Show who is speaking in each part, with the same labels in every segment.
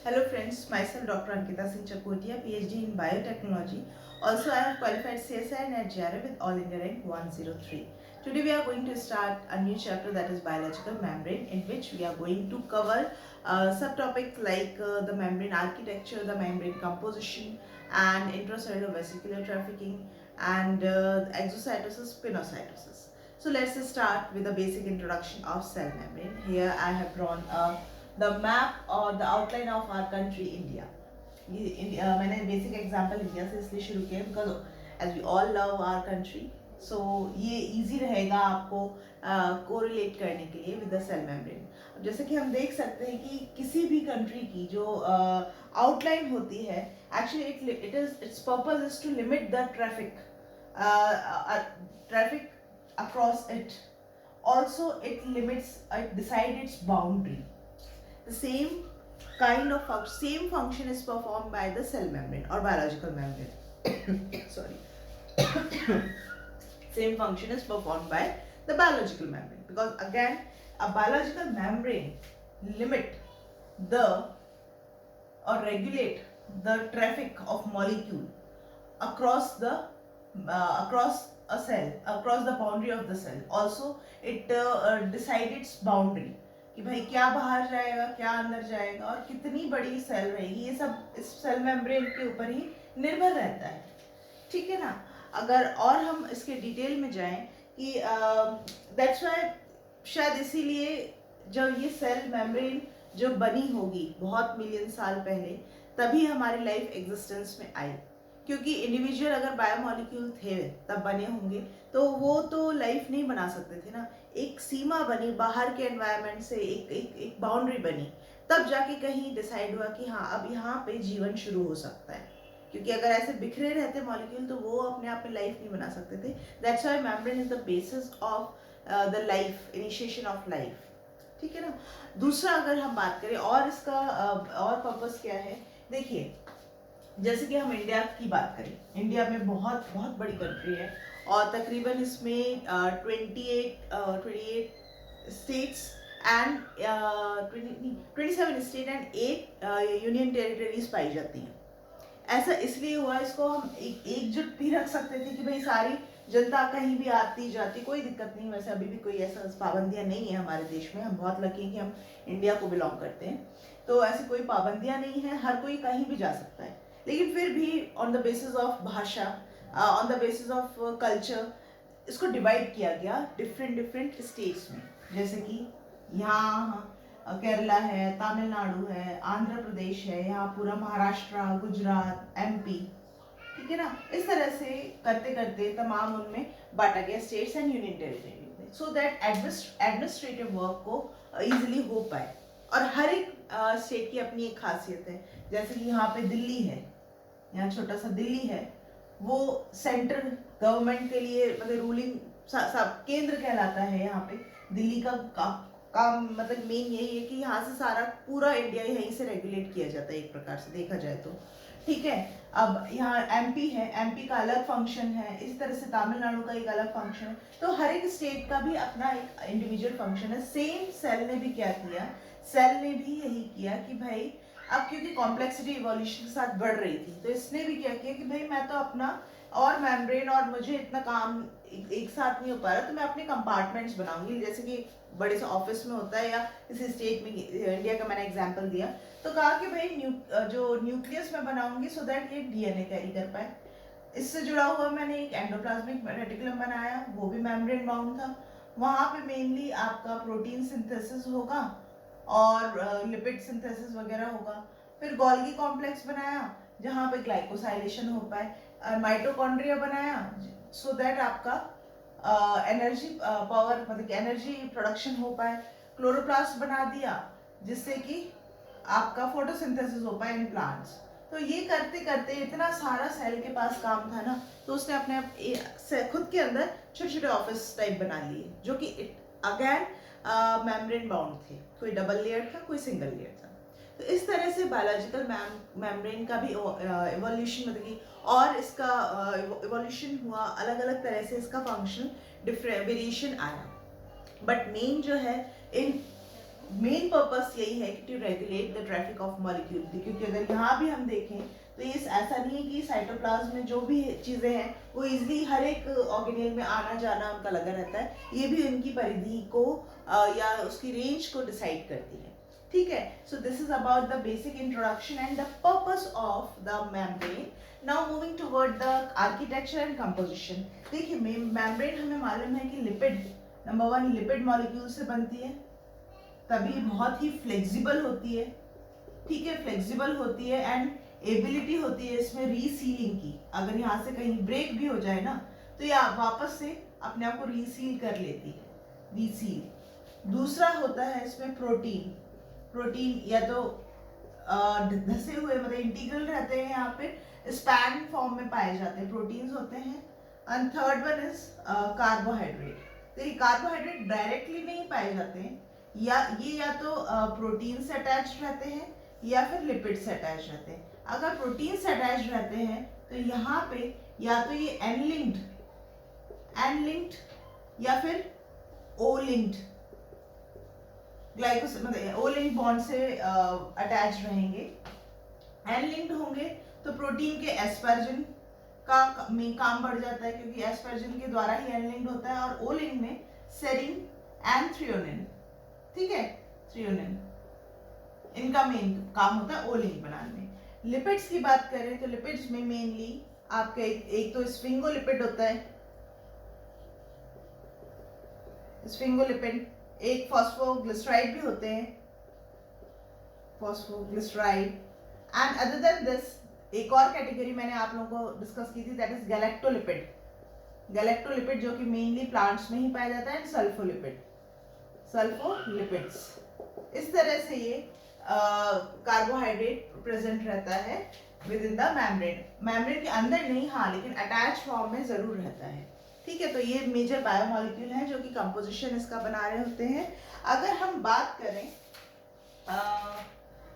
Speaker 1: Hello friends, myself Dr. Ankita Singh Chakotia, PhD in Biotechnology. Also, I have qualified CSI and GRA with All India rank 103. Today we are going to start a new chapter, that is biological membrane, in which we are going to cover subtopics like the membrane architecture, the membrane composition, and intracellular vesicular trafficking, and exocytosis, pinocytosis. So let's start with the basic introduction of cell membrane. Here I have drawn the map or the outline of our country India. मैंने basic example India से इसलिए शुरू किया because as we all love our country, so ये easy रहेगा आपको correlate करने के लिए विद द सेल मेम्ब्रेन. जैसे कि हम देख सकते हैं कि किसी भी कंट्री की जो आउटलाइन होती है, actually its purpose is to limit the traffic across it. Also, it limits, it decides its boundary. The same function is performed by the cell membrane or biological membrane. Sorry. Same function is performed by the biological membrane, because again a biological membrane limit the or regulate the traffic of molecule across a cell, across the boundary of the cell. Also it decide its boundary कि भाई क्या बाहर जाएगा, क्या अंदर जाएगा और कितनी बड़ी सेल रहेगी, ये सब इस सेल मेम्ब्रेन के ऊपर ही निर्भर रहता है. ठीक है ना. अगर और हम इसके डिटेल में जाएं कि दैट्स वाई शायद इसीलिए जब ये सेल मेम्ब्रेन जो बनी होगी बहुत मिलियन साल पहले, तभी हमारी लाइफ एग्जिस्टेंस में आई. क्योंकि इंडिविजुअल अगर बायोमोलिक्यूल थे तब बने होंगे तो वो तो लाइफ नहीं बना सकते थे ना. एक सीमा बनी बाहर के एनवायरनमेंट से, एक बाउंड्री बनी, तब जाके कहीं डिसाइड हुआ कि हाँ अब यहाँ पे जीवन शुरू हो सकता है. क्योंकि अगर ऐसे बिखरे रहते मॉलिक्यूल तो वो अपने आप में लाइफ नहीं बना सकते थे. That's why membrane is the basis of the life, initiation of life. ठीक है ना. दूसरा अगर हम बात करें और इसका और पर्पस क्या है, देखिए जैसे कि हम इंडिया की बात करें, इंडिया में बहुत बहुत बड़ी कंट्री है और तकरीबन इसमें 28 states and 27 state and 8 union territories पाई जाती हैं. ऐसा इसलिए हुआ, इसको हम एकजुट भी रख सकते थे कि भाई सारी जनता कहीं भी आती जाती, कोई दिक्कत नहीं. वैसे अभी भी कोई ऐसा पाबंदियां नहीं है हमारे देश में, हम बहुत लकी हैं कि हम इंडिया को बिलोंग करते हैं, तो ऐसी कोई पाबंदियां नहीं है, हर कोई कहीं भी जा सकता है. लेकिन फिर भी ऑन द बेसिस ऑफ भाषा, on the basis of culture, इसको डिवाइड किया गया डिफरेंट स्टेट्स में. जैसे कि यहाँ केरला है, तमिलनाडु है, आंध्र प्रदेश है, यहाँ पूरा महाराष्ट्र, गुजरात, एमपी. ठीक है ना. इस तरह से करते करते तमाम उनमें बांटा गया states and union territory, so that administrative work को इजीली हो पाए. और हर एक स्टेट की अपनी एक खासियत है. जैसे कि यहाँ पे दिल्ली है, यहाँ छोटा सा दिल्ली है, वो सेंट्रल गवर्नमेंट के लिए मतलब रूलिंग केंद्र कहलाता है. यहाँ पे दिल्ली का काम मतलब मेन यही है कि यहाँ से सारा पूरा इंडिया यहीं से रेगुलेट किया जाता है एक प्रकार से देखा जाए तो. ठीक है. अब यहाँ एमपी है, एमपी का अलग फंक्शन है, इस तरह से तमिलनाडु का एक अलग फंक्शन है. तो हर एक स्टेट का भी अपना एक इंडिविजुअल फंक्शन है. सेम सेल ने भी क्या किया, सेल ने भी यही किया कि भाई अब क्योंकि कॉम्प्लेक्सिटी इवोल्यूशन के साथ बढ़ रही थी, तो इसने भी क्या किया कि भाई मैं तो अपना और मेम्ब्रेन और मुझे इतना काम एक साथ नहीं हो पा रहा, तो मैं अपने कंपार्टमेंट्स बनाऊंगी. जैसे कि बड़े से ऑफिस में होता है या किसी स्टेट में, इंडिया का मैंने एग्जांपल दिया, तो कहा कि भाई जो न्यूक्लियस में बनाऊंगी सो दैट ये डीएनए कैरी कर पाए. इससे जुड़ा हुआ मैंने एक एंडोप्लाज्मिक रेटिकुलम बनाया, वो भी मेम्ब्रेन बाउंड था. वहाँ पे मेनली आपका प्रोटीन सिंथेसिस होगा और लिपिड सिंथेसिस वगैरह होगा. फिर गोल्गी कॉम्प्लेक्स बनाया जहाँ पे ग्लाइकोसाइलेशन हो पाए. माइटोकॉन्ड्रिया बनाया सो दैट आपका एनर्जी पावर मतलब एनर्जी प्रोडक्शन हो पाए. क्लोरोप्लास्ट बना दिया जिससे कि आपका फोटोसिंथेसिस हो पाए इन प्लांट्स. तो ये करते करते इतना सारा सेल के पास काम था ना, तो उसने अपने खुद के अंदर छोटे छोटे ऑफिस टाइप बना लिए, जो कि अगेन मेम्ब्रेन बाउंड थे. कोई डबल लेयर था, कोई सिंगल लेयर था. तो इस तरह से बायोलॉजिकल मेम्ब्रेन का भी इवोल्यूशन मतलब कि और इसका इवोल्यूशन हुआ, अलग अलग तरह से इसका फंक्शन डिफरेंट वेरिएशन आया. बट मेन जो है इन मेन पर्पस यही है कि to regulate the traffic of molecule, क्योंकि अगर यहाँ भी हम देखें तो ये ऐसा नहीं है कि साइटोप्लाज्म में जो भी चीज़ें हैं वो इजीली हर एक ऑर्गेनेल में आना जाना उनका लगा रहता है, ये भी उनकी परिधि को या उसकी रेंज को डिसाइड करती है। ठीक है, so this is about the basic introduction and the purpose of the membrane. Now moving toward the architecture and composition. देखिए मेम्ब्रेन हमें मालूम है कि lipid, number one lipid molecule से बनती है, तभी बहुत ही फ्लेक्सिबल होती है। ठीक है, फ्लेक्सिबल होती है एंड एबिलिटी होती है इसमें रीसीलिंग की। अगर यहाँ से कहीं ब्रेक भी हो जाए ना तो ये वापस से अपने आप को रीसील कर लेती है, रीसील। दूसरा होता है इसमें प्रोटीन। प्रोटीन या तो धसे हुए मतलब इंटीग्रल रहते हैं, यहाँ पे स्पैन फॉर्म में पाए जाते हैं, प्रोटीन्स होते हैं। And third one is carbohydrate. तो ये कार्बोहाइड्रेट डायरेक्टली नहीं पाए जाते हैं, या तो प्रोटीन से अटैच रहते हैं या फिर लिपिड से अटैच रहते हैं। अगर प्रोटीन से अटैच रहते हैं तो यहाँ पे या तो ये एन लिंक्ड या फिर ओ लिंक्ड ग्लाइकोस मतलब ओ लिंक बॉन्ड से अटैच रहेंगे। एन लिंक्ड होंगे तो प्रोटीन के एस्पर्जन का में काम बढ़ जाता है, क्योंकि एस्पर्जन के द्वारा ही एन लिंक्ड होता है। और ओ लिंक में सेरिन एंड थ्रियोनिन, ठीक है, थ्रियोनिन इनका मेन काम होता है ओ लिंक बनाने में। लिपिड्स की बात करें तो लिपिड्स में मेनली आपका एक तो स्फिंगोलिपिड होता है, स्फिंगोलिपिड, एक फॉस्फोग्लिसराइड भी होते हैं, phosphoglyceride. And other than this एक और कैटेगरी मैंने आप लोगों को डिस्कस की थी, दैट इज गैलेक्टोलिपिड। गैलेक्टोलिपिड जो कि मेनली प्लांट्स में ही पाया जाता है। एंड सल्फोलिपिड, सल्फोलिपिड्स। इस तरह से ये कार्बोहाइड्रेट प्रेजेंट रहता है with in the membrane. Membrane के अंदर नहीं, हाँ, लेकिन अटैच फॉर्म में जरूर रहता है। ठीक है, तो ये मेजर बायोमॉलिक्यूल हैं जो कि कंपोजिशन इसका बना रहे होते हैं। अगर हम बात करें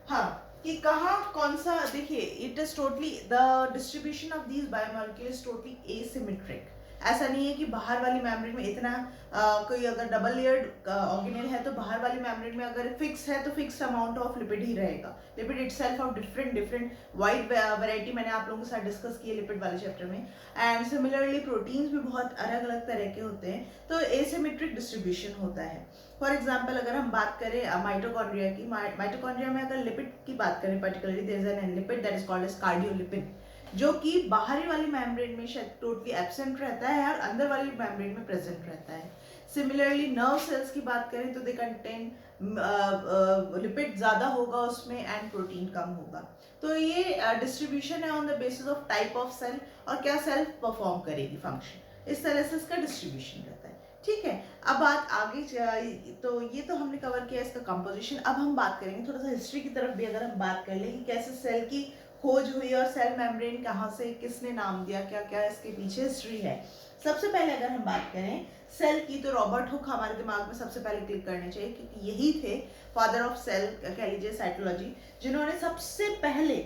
Speaker 1: हाँ कि कहाँ कौन सा, देखिए it is totally the distribution of these biomolecule is totally asymmetric. ऐसा नहीं है कि बाहर वाली मेम्ब्रेन में इतना कोई अगर डबल लेयर्ड ऑर्गेनेल है तो बाहर वाली मेम्ब्रेन में अगर फिक्स है तो फिक्स अमाउंट ऑफ लिपिड ही रहेगा। Lipid itself of different wide variety मैंने आप लोगों के साथ डिस्कस की है लिपिड वाले चैप्टर में। एंड सिमिलरली प्रोटीन्स भी बहुत अलग अलग तरह के होते हैं, तो एसिमेट्रिक डिस्ट्रीब्यूशन होता है। फॉर एग्जाम्पल अगर हम बात करें माइटोकॉन्ड्रिया की, माइटोकॉन्ड्रिया में अगर लिपिड की बात करें particularly there is an lipid that is called as cardiolipid, जो कि बाहरी वाली मेम्ब्रेन में शायद टोटली एब्सेंट रहता है और अंदर वाली मेम्ब्रेन में प्रेजेंट रहता है। सिमिलरली नर्व सेल्स की बात करें तो दे कंटेन लिपिड ज़्यादा होगा उसमें एंड प्रोटीन कम होगा। तो ये डिस्ट्रीब्यूशन है on the basis of type of cell और क्या सेल परफॉर्म करेगी फंक्शन, इस तरह से इसका डिस्ट्रीब्यूशन रहता है। ठीक है, अब बात आगे तो ये तो हमने कवर किया इसका कंपोजिशन। अब हम बात करेंगे थोड़ा सा हिस्ट्री की तरफ भी, अगर हम बात कर लें कि कैसे सेल की खोज हुई और सेल मेम्ब्रेन कहाँ से, किसने नाम दिया, क्या क्या इसके पीछे हिस्ट्री है। सबसे पहले अगर हम बात करें सेल की तो रॉबर्ट हुक हमारे दिमाग में सबसे पहले क्लिक करने चाहिए, क्योंकि यही थे फादर ऑफ सेल कह लीजिए साइटोलॉजी, जिन्होंने सबसे पहले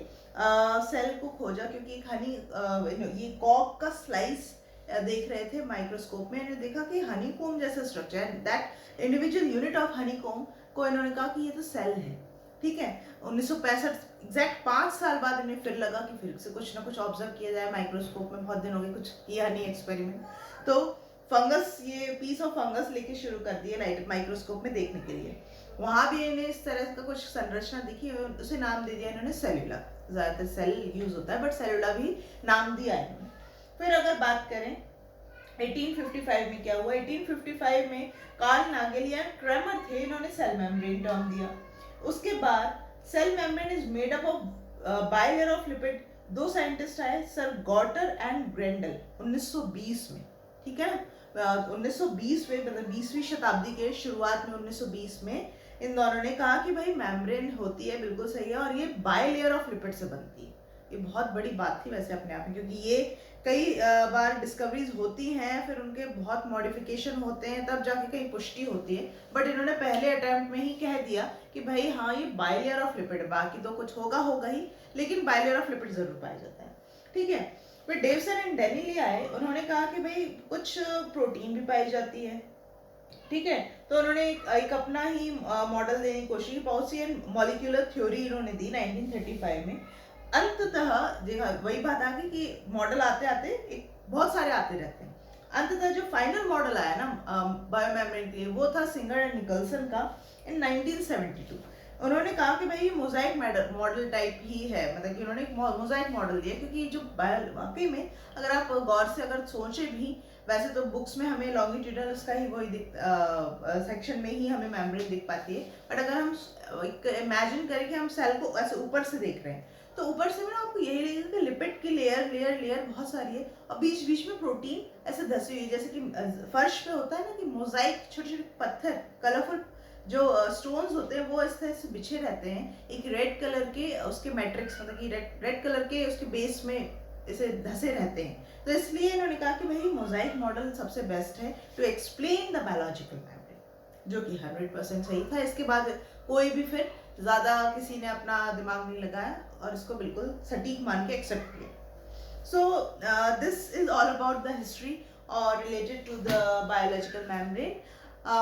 Speaker 1: सेल को खोजा। क्योंकि एक ये कॉक का स्लाइस देख रहे थे माइक्रोस्कोप में, इन्होंने देखा कि हनीकॉम्ब जैसा स्ट्रक्चर है, that individual unit of honeycomb को इन्होंने कहा कि ये तो सेल है। ठीक है, 1965 एग्जैक्ट 5 साल बाद इन्हें फिर लगा कि फिर से कुछ ना कुछ ऑब्जर्व किया जाए माइक्रोस्कोप में, बहुत दिन हो गए कुछ किया नहीं एक्सपेरिमेंट। तो फंगस, ये पीस ऑफ फंगस लेके शुरू कर दिए लाइट माइक्रोस्कोप में देखने के लिए। वहां भी इन्हें इस तरह का कुछ संरचना दिखी, उसे नाम दे दिया इन्होंने सेल्यूला। ज्यादातर सेल यूज होता है बट सेल्यूला भी नाम दिया है इन्होंने। फिर अगर बात करें 1855 में क्या हुआ, 1855 में कार्ल नागेल या क्रैमर थे, इन्होंने सेल मेम्ब्रेन टर्म दिया। उसके बाद cell membrane is made up of bilayer of lipid. 2 scientist आए, सर गॉटर एंड ग्रेंडल, 1920 में। ठीक है ना, 1920 में मतलब 20वीं शताब्दी के शुरुआत में 1920 में इन दोनों ने कहा कि भाई मेम्ब्रेन होती है, बिल्कुल सही है, और ये बाइलेयर ऑफ लिपिड से बनती है। ये बहुत बड़ी बात थी वैसे अपने आप में, क्योंकि ये कई बार डिस्कवरीज होती हैं, फिर उनके बहुत मॉडिफिकेशन होते हैं, तब जाके कहीं पुष्टि होती है। बट इन्होंने पहले अटेम्प्ट में ही कह दिया कि भाई हाँ ये बाइलेयर ऑफ लिपिड, बाकी तो कुछ होगा ही, लेकिन बाइलेयर ऑफ लिपिड जरूर पाया जाता है। ठीक है, फिर डेवसन एंड डेनिली आए, उन्होंने कहा कि भाई कुछ प्रोटीन भी पाई जाती है, ठीक है। तो उन्होंने एक अपना ही मॉडल देने की कोशिश की, पाउसियन मॉलिक्यूलर थ्योरी इन्होंने दी 1935 में। अंततः देखा वही बात आ गई कि मॉडल आते आते एक बहुत सारे आते रहते हैं। अंततः जो फाइनल मॉडल आया ना बायोमेम्ब्रेन के लिए, वो था सिंगर एंड निकलसन का इन 1972। उन्होंने कहा कि भाई ये मोजाइक मॉडल टाइप ही है, मतलब कि उन्होंने एक मोजाइक मॉडल दिया, क्योंकि जो वाकई में अगर आप गौर से अगर सोचे भी, वैसे तो बुक्स में हमें लॉन्गिट्यूडल उसका ही वही सेक्शन में ही हमें मेम्ब्रेन दिख पाती है, बट अगर हम इमेजिन करें कि हम सेल को ऐसे ऊपर से देख रहे हैं, तो ऊपर से ना आपको यही लगेगा कि लिपिड की लेयर लेयर लेयर बहुत सारी है, और बीच बीच में प्रोटीन ऐसे धसी हुई, जैसे कि फर्श पे होता है ना कि मोजाइक, छोटे छोटे पत्थर, कलरफुल जो स्टोन्स होते हैं वो इस तरह से बिछे रहते हैं एक रेड कलर के उसके मैट्रिक्स, मतलब कि रेड कलर के उसके बेस में इसे धसे रहते हैं। तो इसलिए इन्होंने कहा कि भाई मोजाइक मॉडल सबसे बेस्ट है to explain the biological membrane, जो कि 100% सही था। इसके बाद कोई भी फिर ज़्यादा किसी ने अपना दिमाग नहीं लगाया और इसको बिल्कुल सटीक मान के एक्सेप्ट किया। So this is all about the history और related to the biological membrane.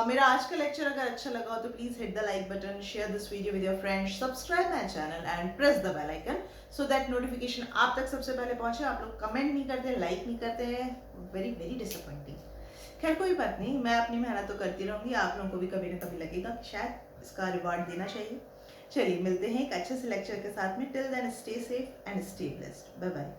Speaker 1: मेरा आज का लेक्चर अगर अच्छा लगा हो तो please hit the like button, share this video with your friends, subscribe my channel and press the bell icon so that notification आप तक सबसे पहले पहुंचे। आप लोग कमेंट नहीं करते, लाइक नहीं करते हैं, वेरी वेरी डिसअपॉइंटिंग। खैर कोई बात नहीं, मैं अपनी मेहनत तो करती रहूंगी, आप लोगों को भी कभी ना कभी लगेगा कि शायद इसका रिवॉर्ड देना चाहिए। चलिए मिलते हैं एक अच्छे से लेक्चर के साथ में। Till then stay safe and stay blessed, bye bye.